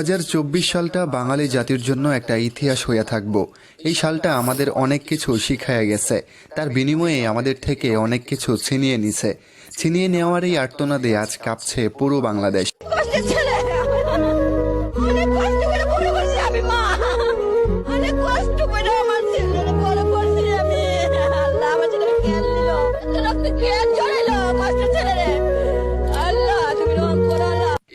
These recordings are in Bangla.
2024 সালটা বাঙালি জাতির জন্য একটা ইতিহাস হইয়া থাকব। এই সালটা আমাদের অনেক কিছু শিখাইয়া গেছে, তার বিনিময়ে আমাদের থেকে অনেক কিছু ছিনিয়ে নিছে। ছিনিয়ে নেওয়ার এই আর্তনাদে আজ কাঁপছে পুরো বাংলাদেশ।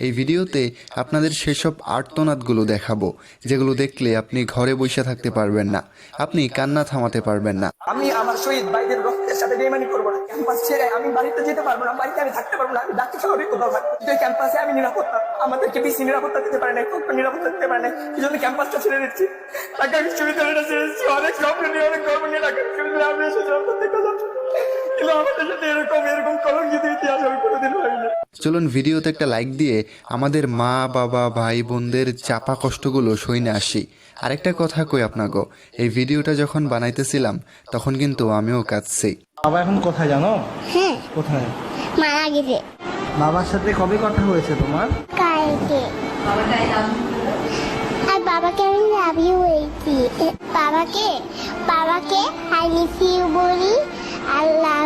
এই ভিডিওতে আপনাদের সেসব আর্তনাদগুলো দেখাবো, যেগুলো দেখলে আপনি ঘরে বসে থাকতে পারবেন না, আপনি কান্না থামাতে পারবেন না। আমি আমার শহীদ ভাইদের রক্তের সাথে বেইমানি করবো না। ক্যাম্পাস ছেড়ে আমি বাড়িতে যেতে পারবো না, বাড়িতে আমি থাকতে পারবো না। আমি ডাক্তার শহরে কোথাও থাকবো, এই ক্যাম্পাসে আমি নিরাপত্তা, আমাদেরকে বেশি নিরাপত্তা দিতে পারে না, কত নিরাপত্তা দিতে পারে না। এই জন্য ক্যাম্পাসটা ছেড়ে দিচ্ছি, ঢাকা বিশ্ববিদ্যালয়টা ছেড়ে দিচ্ছি। অনেক স্বপ্ন নিয়ে অনেক গর্ব নিয়ে ঢাকা বিশ্ববিদ্যালয়ে আমি এসে জব করতে গেলাম, কিন্তু আমাদের সাথে এরকম কলঙ্কিত ইতিহাস আমি কোনোদিন হয়নি। চলুন ভিডিওতে একটা লাইক দিয়ে আমাদের মা বাবা ভাই বোনদের চাপা কষ্টগুলো সইনে আসি। আরেকটা কথা কই আপনাকে, এই ভিডিওটা যখন বানাইতেছিলাম তখন কিন্তু আমিও কাঁদছি। বাবা এখন কোথায় জানো? হ্যাঁ, কোথায়? মারা গেছে। বাবার সাথে কবে কথা হয়েছে তোমার? কালকে। আর বাবাকে আমি লাভ ইউ বলছি। বাবাকে আই মিস ইউ বলি, আল্লাহ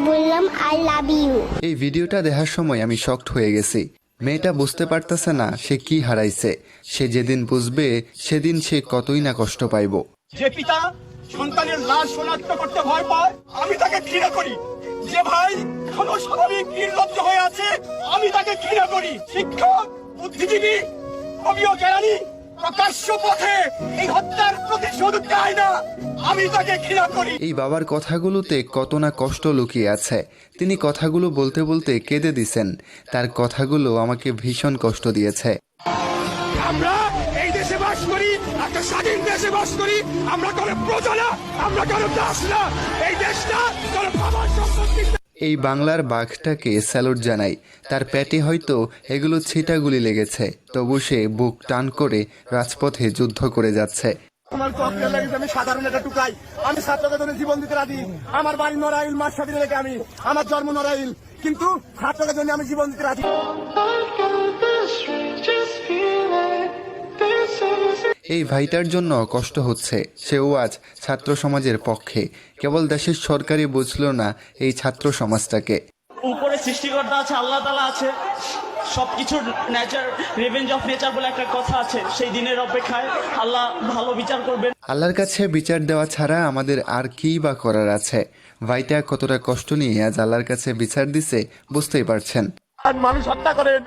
বললাম আই লাভ ইউ। এই ভিডিওটা দেখার সময় আমি শকড হয়ে গেছি। মেয়েটা বুঝতে পারতেছে না সে কি হারাইছে। সে যেদিন বুঝবে সেদিন সে কতই না কষ্ট পাইব। যে পিতা সন্তানের লাশ শনাক্ত করতে ভয় পায়, আমি তাকে ঘৃণা করি। যে ভাই কোনো স্বাভাবিক নির্লজ্জ হয়ে আছে, আমি তাকে ঘৃণা করি। শিক্ষক, বুদ্ধিজীবী, কবি ও জ্ঞানী প্রকাশ্য পথে এই হত্যার প্রতিশোধ দেয় না, আমি তাকে ঘৃণা করি। এই বাবার কথাগুলোতে কত না কষ্ট লুকিয়ে আছে। তিনি কথাগুলো বলতে বলতে কেঁদে দিছেন। তার কথাগুলো আমাকে ভীষণ কষ্ট দিয়েছে। আমরা এই দেশে বাস করি, একটা স্বাধীন দেশে বাস করি। আমরা কোনো প্রজা না, আমরা কোনো দাস না। এই দেশটা কোনো বাবার সম্পত্তি। এই বাংলার বাঘটাকে স্যালুট জানাই। তার পেটে হয়তো এগুলো ছিটাগুলি লেগেছে, তবু সে বুক টান করে রাজপথে যুদ্ধ করে যাচ্ছে। আমার ককটেল লেগেছে, আমি সাধারণ একটা টুকাই। আমি ছাত্রকে জন্য জীবন দিতে রাজি। আমার বাড়ি নড়াইল, মার সাথে রেখে আমি, আমার জন্ম নড়াইল, কিন্তু ছাত্রকে জন্য আমি জীবন দিতে রাজি। এই ভাইটার জন্য কষ্ট হচ্ছে। সেও আজ ছাত্র সমাজের পক্ষে। কেবল দেশের সরকারই বুঝল না এই ছাত্র সমাজটাকে। উপরে সৃষ্টিকর্তা আছে, আল্লাহ তাআলা আছে, সবকিছুর নেচার, রিভেঞ্জ অফ নেচার বলে একটা কথা আছে। সেই দিনের অপেক্ষায় আল্লাহ ভালো বিচার করবেন। আল্লাহর কাছে বিচার দেওয়া ছাড়া আমাদের আর কি বা করার আছে। ভাইটা কতটা কষ্ট নিয়ে আজ আল্লাহর কাছে বিচার দিছে বুঝতেই পারছেন। মানুষ হত্যা করেন,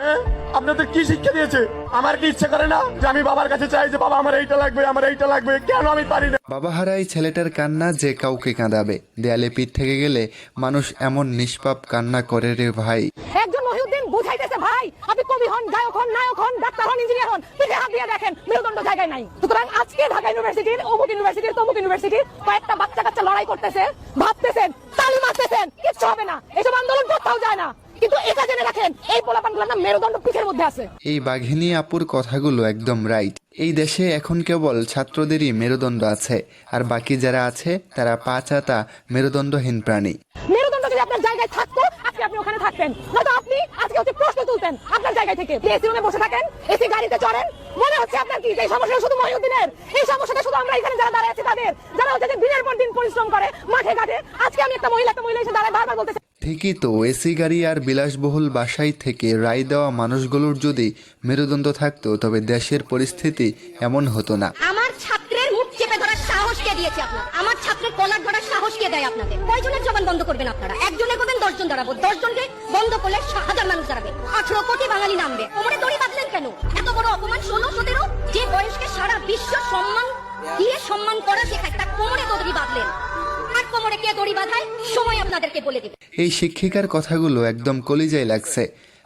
আপনাদের কি শিক্ষা দিয়েছে? আমার কি ইচ্ছে করে না যে আমি বাবার কাছে চাই যে বাবা আমার এইটা লাগবে, আমার এইটা লাগবে, কেন আমি পারি না? বাবা হারা এই ছেলেটার কান্না যে কাউকে কাঁদাবে। দেয়ালে পিঠ থেকে গেলে মানুষ এমন নিষ্পাপ কান্না করে রে ভাই। একজন মহিউদ্দিন বুঝাইতেছে, ভাই আপনি কবি হন, গায়ক হন, নায়ক হন, ডাক্তার হন, ইঞ্জিনিয়ার হন, পিঠে হাত দিয়ে দেখেন মেরুদণ্ড জায়গায় নাই। সুতরাং আজকে ঢাকা ইউনিভার্সিটির, অমুক ইউনিভার্সিটির, তমুক ইউনিভার্সিটির কয়েকটা বাচ্চা কাচ্চা লড়াই করতেছে, ভাবতেছেন তালি মারতেছেন, কিচ্ছু হবে না, এসব আন্দোলন কোথাও যায় না। কিন্তু এটা জেনে রাখেন, এই পোলাপানগুলোর নাম মেরুদণ্ড পিঠের মধ্যে আছে। এই বাঘিনী আপুর কথাগুলো একদম রাইট। এই দেশে এখন কেবল ছাত্রদেরই মেরুদণ্ড আছে, আর বাকি যারা আছে তারা পাঁচাতা মেরুদণ্ডহীন প্রাণী। মেরুদণ্ড যদি আপনার জায়গায় থাকতো আজকে আপনি ওখানে থাকতেন, নয়তো আপনি আজকে হচ্ছে প্রশ্ন তুলতেন আপনার জায়গায় থেকে। এসি রুমে বসে থাকেন, এসি গাড়িতে চড়েন, মনে হচ্ছে আপনার কি এই সমস্যা শুধু মহিউদ্দিনের? এই সমস্যাটা শুধু আমরা এখানে যারা দাঁড়ায় আছি তাদের, যারা হচ্ছে যে দিনের পর দিন পরিশ্রম করে মাঠে ঘাটে। আজকে আমি একটা মহিলা এসে দাঁড়ায় বারবার বলতেছে। ঠিকই তো, এসি গাড়ি আর বিলাসবহুল বাসায় থেকে রায় দেওয়া মানুষগুলোর যদি মেরুদণ্ড থাকতো তবে দেশের পরিস্থিতি এমন হতো না। আমার ছাত্রের মুখ চেপে ধরার সাহস কে দিয়েছে আপনার? আমার ছাত্রের কলার ধরার সাহস কে দেয় আপনাদের? কয়জনের জবান বন্ধ করবেন আপনারা? একজনে করবেন, 10 জন দাঁড়াবো। 10 জনকে বন্ধ করলে 1000 মানুষ দাঁড়াবে, 18 কোটি বাঙালি নামবে। কোমরে দড়ি বাঁধলেন কেন? এত বড় অপমান 16-17 যে বয়সকে সারা বিশ্ব সম্মান দিয়ে সম্মান করা শেখায়, তার কোমরে দড়ি বাঁধলেন। আর কোমরে কে দড়ি বাঁধায় সময় আপনাদেরকে বলে দিবে। এই শিক্ষিকার কথাগুলো একদম কলিজায় লাগছে।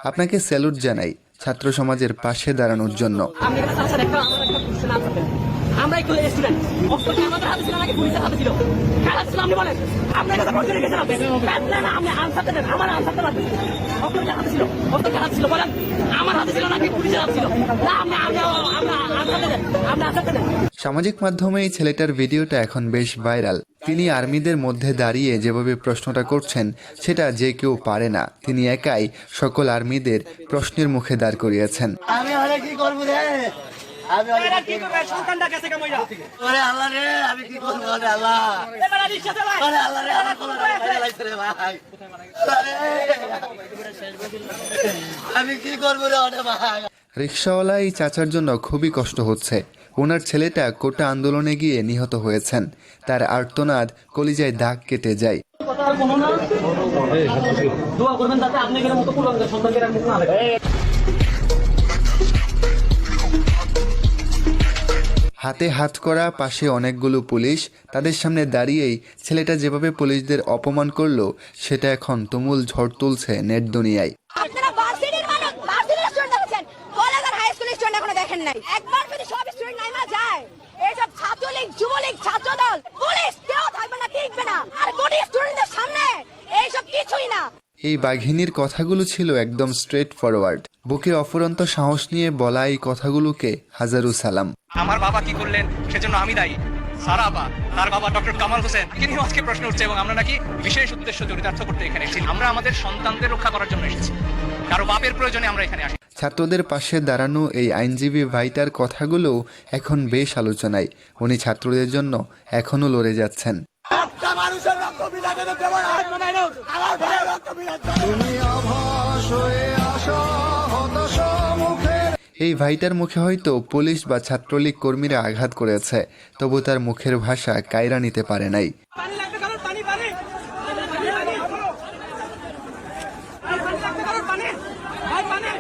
আপনাকে স্যালুট জানাই ছাত্র সমাজের পাশে দাঁড়ানোর জন্য। আমরা আমরা একটু স্টুডেন্ট অস্ত্র কি আমাদের হাতে ছিল নাকি পুলিশের হাতে ছিল? কার হাতে ছিল আপনি বলেন? আপনার কাছে প্রশ্ন রেখেছিলাম না না আপনি আনসারটা দেন, আমার আনসারটা লাগবে। অস্ত্র কি হাতে ছিল? অস্ত্র কি হাতে ছিল বলেন? আমার হাতে ছিল নাকি পুলিশের হাতে ছিল? না আপনি আনসারটা দেন, আপনি আনসারটা দেন। সামাজিক মাধ্যমে এই ছেলেটার ভিডিওটা এখন বেশ ভাইরাল। তিনি আর্মিদের মধ্যে দাঁড়িয়ে যেভাবে প্রশ্নটা করছেন সেটা যে কেউ পারে না। তিনি একাই সকল আর্মিদের প্রশ্নের মুখে দাঁড় করিয়েছেন। আমি অনেক কি করবো রে, আমি অনেক কি করবে? সন্তানটা কাছে কামাইরা ওরে আল্লাহ রে, আমি কি করবো ওরে আল্লাহ, এবার রিকশা চালায়। ওরে আল্লাহ রে, আমার কোনো ভাই লাগছে রে ভাই, আরে, আমি কি করবো রে ওরে ভাই। রিকশাওয়ালা এই চাচার জন্য খুবই কষ্ট হচ্ছে। ওনার ছেলেটা কোটা আন্দোলনে গিয়ে নিহত হয়েছেন। তার আর্তনাদ কলিজায় দাগ কেটে যায়। দোয়া করবেন যাতে আপনি এর মতো পুরো সন্তানকে আর মুখ না লাগে। হাতে হাত করা, পাশে অনেকগুলো পুলিশ। তাদের সামনে দাঁড়িয়েই ছেলেটা যেভাবে পুলিশদের অপমান করলো সেটা এখন তুমুল ঝড় তুলছে নেট দুনিয়ায়। আপনারা ভার্সিটির মানুষ, ভার্সিটির স্টুডেন্ট দেখেছেন, কলেজ আর হাই স্কুলের স্টুডেন্ট এখনো দেখেন নাই। একবার যদি সব স্টুডেন্ট নাইমা যায়, এইসব ছাত্রলীগ, যুবলীগ, ছাত্রদল, পুলিশ কেউ থাকবে না, টিকবে না। আর কোটি স্টুডেন্টদের সামনে এইসব কিছুই না। এই বাঘিনীর কথাগুলো ছিল একদম স্ট্রেট ফরওয়ার্ড। বুকে অফুরন্ত সাহস নিয়ে বলা এই কথাগুলোকে হাজারো সালাম। আমার বাবা কি করলেন সেজন্য আমি দায়ী। সারাবা তার বাবা ডক্টর কামাল হোসেন, কিন্তু আজকে প্রশ্ন উঠছে এবং আমরা নাকি বিশেষ উদ্দেশ্য চরিতার্থ করতে এখানে এসেছি। আমরা আমাদের সন্তানদের রক্ষা করার জন্য এসেছি, কারো বাপের প্রয়োজনে আমরা এখানে আসি। ছাত্রদের পাশে দাঁড়ানো এই আইনজীবী ভাইটার কথাগুলো এখন বেশ আলোচনায়। উনি ছাত্রদের জন্য এখনো লড়ে যাচ্ছেন। এই ভাইটার মুখে হয়তো পুলিশ বা ছাত্রলীগ কর্মীরা আঘাত করেছে, তবু তার মুখের ভাষা কায়রা নিতে পারে নাই। পানি লাগবে কারণ পানি পানি পানি লাগবে কারণ পানি ভাই পানি।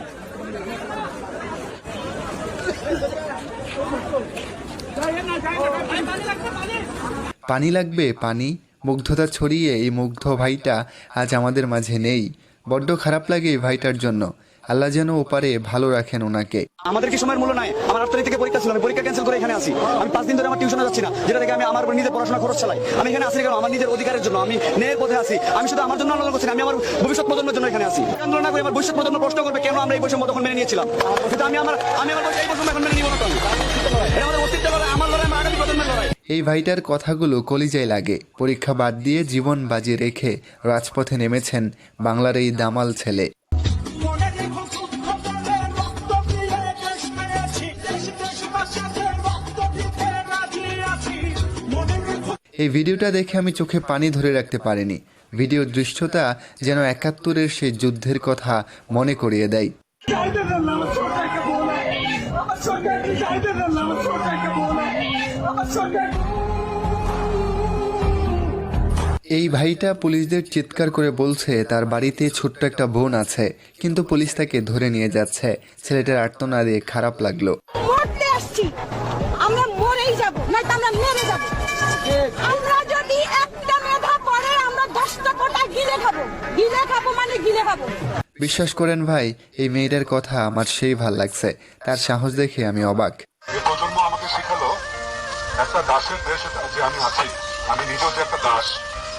পানি লাগবে পানি, মুগ্ধতা ছড়িয়ে এই মুগ্ধ ভাইটা আজ আমাদের মাঝে নেই। বড্ড খারাপ লাগে এই ভাইটার জন্য। আল্লাহ যেন ওপারে ভালো রাখেন ওনাকে। আমাদের কি সময়ের মূল্য নাই? আমার 8 তারিখ থেকে পরীক্ষা ছিল, আমি পরীক্ষা ক্যান্সেল করে এখানে আসি। আমি 5 দিন ধরে আমার টিউশনে যাচ্ছি না, যেটা থেকে আমি আমার নিজের পড়াশোনা খরচ চালাই। আমি এখানে আসি কেন? আমার নিজের অধিকারের জন্য। আমি ন্যায়ের পথে আছি। আমি শুধু আমার জন্য আন্দোলন করছি না, আমি আমার ভবিষ্যৎ প্রজন্মের জন্য এখানে আসি। আন্দোলন না করে আমার ভবিষ্যৎ প্রজন্ম প্রশ্ন করবে কেন আমরা এই বৈষম্য তখন মেনে নিয়েছিলাম। কিন্তু আমি আমার এই বৈষম্য এখন মেনে নিব না। এটা আমাদের অস্তিত্বের লড়াই, আমার লড়াই, আমার আগামী প্রজন্মের লড়াই। এই ভাইটার কথাগুলো কলিজায় লাগে। পরীক্ষা বাদ দিয়ে জীবন বাজি রেখে রাজপথে নেমেছেন বাংলার এই দামাল ছেলে। এই ভিডিওটা দেখে আমি চোখে পানি ধরে রাখতে পারিনি। ভিডিওর দৃশ্যটা যেন ৭১-এর সেই যুদ্ধের কথা মনে করিয়ে দেয়। এই ভাইটা পুলিশদের চিৎকার করে বলছে তার বাড়িতে ছোট্ট একটা বোন আছে, কিন্তু পুলিশ তাকে ধরে নিয়ে যাচ্ছে। ছেলেটার আর্তনাদে খারাপ লাগলো। মরতে আসছি, আমরা মরেই যাব, নয়তো আমরা মেরে যাব। আমরা যদি একটা মেধা পড়ে আমরা 10টা কোটা গিলে খাবো মানে গিলে খাবো। বিশ্বাস করেন ভাই, এই মেয়েটার কথা আমার সেই ভাল লাগছে। তার সাহস দেখে আমি অবাক। এই প্রজন্ম আমাকে শিখালো একটা দাসের দেশে যে আমি আছি, আমি নিজেও যে একটা দাস,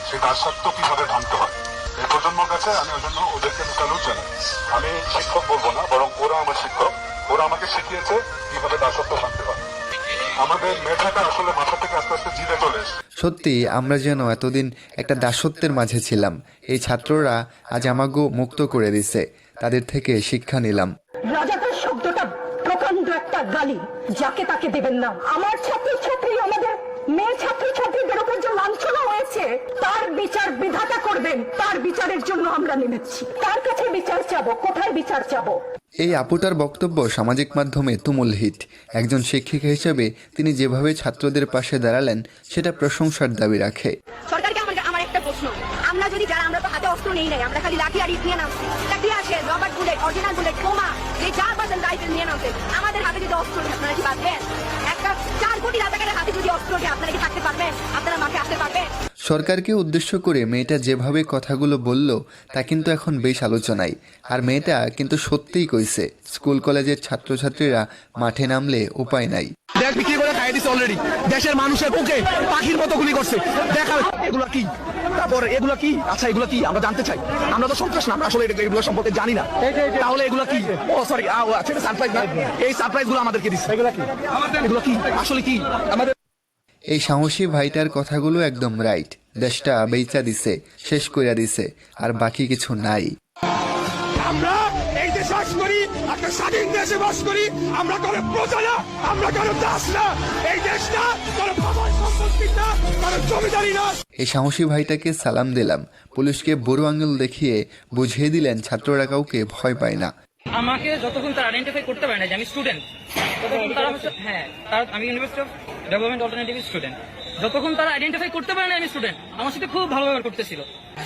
সেই দাসত্ব কিভাবে ভাঙতে হয়। এই প্রজন্মের কাছে আমি ওই জন্য ওদেরকে স্যালুট জানাই। আমি শিক্ষক বলবো না, বরং ওরা আমার শিক্ষক। ওরা আমাকে শিখিয়েছে কিভাবে দাসত্ব ভাঙতে হয়। আমাদের মেধাটা আসলে মাথা থেকে আস্তে আস্তে জিরে চলে এসেছে। সত্যি আমরা যেন এতদিন একটা দাসত্বের মাঝে ছিলাম। এই ছাত্ররা আজ আমাকে মুক্ত করে দিছে। তাদের থেকে শিক্ষা নিলাম। রাজাকার শব্দটা প্রকাণ্ড একটা গালি, যাকে তাকে দেবেন না। আমার ছাত্রছাত্রী, আমাদের মেয়ে ছাত্রছাত্রীদের উপর যে লাঞ্ছনা হয়েছে তার বিচার বিধাতা করবেন। তার বিচারের জন্য আমরা নেমেছি। তার কাছে বিচার চাবো, কোথায় বিচার চাবো? এই আপুটার বক্তব্য সামাজিক মাধ্যমে তুমুল হিট। একজন শিক্ষিকা হিসেবে তিনি যেভাবে ছাত্রদের পাশে দাঁড়ালেন সেটা প্রশংসার দাবি রাখে। সরকারকে আমার একটা প্রশ্ন, আমরা যদি যারা আমরা তো হাতে অস্ত্র নেই নাই, আমরা খালি লাঠি আর ইট নিয়ে নামছি, চাকরি আসে রবার্ট বুলেট, অরিজিনাল বুলেট, বোমা, যে 4% রাইফেল নিয়ে নামছে, আমাদের হাতে যদি অস্ত্র নেই আপনারা কি বাঁচবেন? একটা 4 কোটি রাজাকারের হাতে যদি অস্ত্র নেই আপনারা কি থাকতে পারবেন? আপনারা মাঠে আসতে পারবেন? সরকারকে উদ্দেশ্য করে মেয়েটা যেভাবে কথাগুলো বলল তা কিন্তু এখন বেশ আলোচনায়। আর মেয়েটা কিন্তু সত্যিই কইছে, স্কুল কলেজের ছাত্রছাত্রীরা মাঠে নামলে উপায় নাই। ব্যাগ বিক্রি করে খাইয়ে দিচ্ছে অলরেডি। দেশের মানুষের বুকে পাখির মতো গুলি করছে। দেখা এগুলো কি, তারপর এগুলো কি, আচ্ছা এগুলো কি আমরা জানতে চাই। আমরা তো সন্ত্রাস না, আমরা আসলে এগুলো সম্পর্কে জানি না। তাহলে এগুলো কি? ও সরি, আচ্ছা এটা সারপ্রাইজ না, এই সারপ্রাইজ গুলো আমাদেরকে দিচ্ছে। এগুলো কি আসলে কি আমাদের? এই সাহসী ভাইটার কথাগুলো একদম রাইট। দেশটা বেচা দিছে, শেষ কইরা দিছে, আর বাকি কিছু নাই। আমরা এই দেশে বাস করি, একটা স্বাধীন দেশে বাস করি। আমরা কোনো প্রজা না, আমরা কোনো দাস না। এই দেশটা কোনো বাবার সম্পত্তি না, কোনো জমিদারি না। এই সাহসী ভাইটাকে সালাম দিলাম। পুলিশকে বুড়ো আঙুল দেখিয়ে বুঝিয়ে দিলেন ছাত্ররা কাউকে ভয় পায় না। আমাকে যতক্ষণ তারা আইডেন্টিফাই করতে পারে না যে আমি স্টুডেন্ট, ততক্ষণ তারা আমি university of development alternative student, যতক্ষণ তারা আইডেন্টিফাই করতে পারে না আমি স্টুডেন্ট, আমার সাথে খুব ভালো ব্যবহার করতেছিল।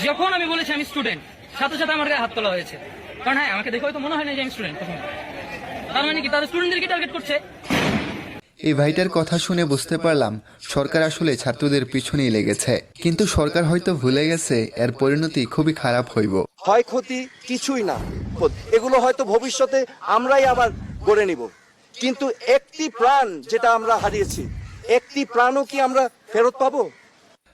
যখন আমি বলেছি আমি স্টুডেন্ট, সাথে সাথে আমার গায়ে হাত তোলা হয়েছে। কারণ হ্যাঁ, আমাকে দেখে হয়তো মনে হয় না যে আমি স্টুডেন্ট। তার মানে কি তারা স্টুডেন্টদেরকে টার্গেট করছে? এই ভাইটার কথা শুনে বুঝতে পারলাম সরকার আসলে ছাত্রদের পিছনেই লেগেছে, কিন্তু সরকার হয়তো ভুলে গেছে এর পরিণতি খুবই খারাপ হইব। ক্ষয়ক্ষতি কিছুই না, এগুলো হয়তো ভবিষ্যতে আমরাই আবার গড়ে নিব। কিন্তু একটি প্রাণ যেটা আমরা হারিয়েছি, একটি প্রাণও কি আমরা ফেরত পাবো?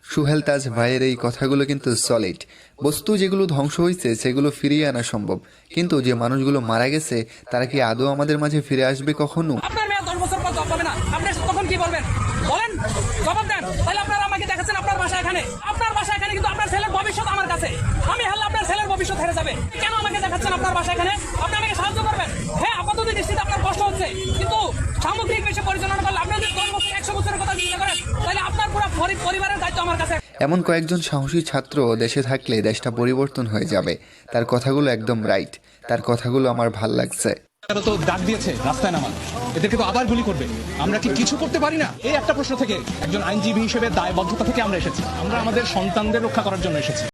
সুহেল তাজ ভাইয়ের এই কথাগুলো কিন্তু সলিড। বস্তু যেগুলো ধ্বংস হয়েছে সেগুলো ফিরিয়ে আনা সম্ভব, কিন্তু যে মানুষগুলো মারা গেছে তারা কি আদৌ আমাদের মাঝে ফিরে আসবে কখনো? আপনার মেয়ে 10 বছর পর জব পাবে না, আপনি তখন কি বলবেন বলেন? জবাব দেন। তাহলে আপনারা আমাকে দেখাচ্ছেন আপনার বাসা এখানে, আপনার বাসা এখানে, কিন্তু আপনার ছেলের ভবিষ্যৎ আমার কাছে। আমি হারলে আপনার ছেলের ভবিষ্যৎ হেরে যাবে। কেন আমাকে দেখাচ্ছেন আপনার বাসা এখানে? আপনি আমাকে সাহায্য করবেন। হ্যাঁ, আপাতত দৃষ্টিতে আপনার কষ্ট হচ্ছে, কিন্তু সামগ্রিক বিষয় পরিচালনা করলে আপনি যদি 10 বছর 100 বছরের কথা চিন্তা করেন, তাহলে আপনার পুরো পরিবারের দায়িত্ব আমার কাছে। এমন কয়েকজন সাহসী ছাত্র দেশে থাকলে দেশটা পরিবর্তন হয়ে যাবে। তার কথাগুলো একদম রাইট, তার কথাগুলো আমার ভাল লাগছে। তারা তো ডাক দিয়েছে রাস্তায় নামান, এদেরকে তো আবার গুলি করবে। আমরা কি কিছু করতে পারি না? এই একটা প্রশ্ন থেকে, একজন আইনজীবী হিসেবে দায়বদ্ধতা থেকে আমরা এসেছি। আমরা আমাদের সন্তানদের রক্ষা করার জন্য এসেছি।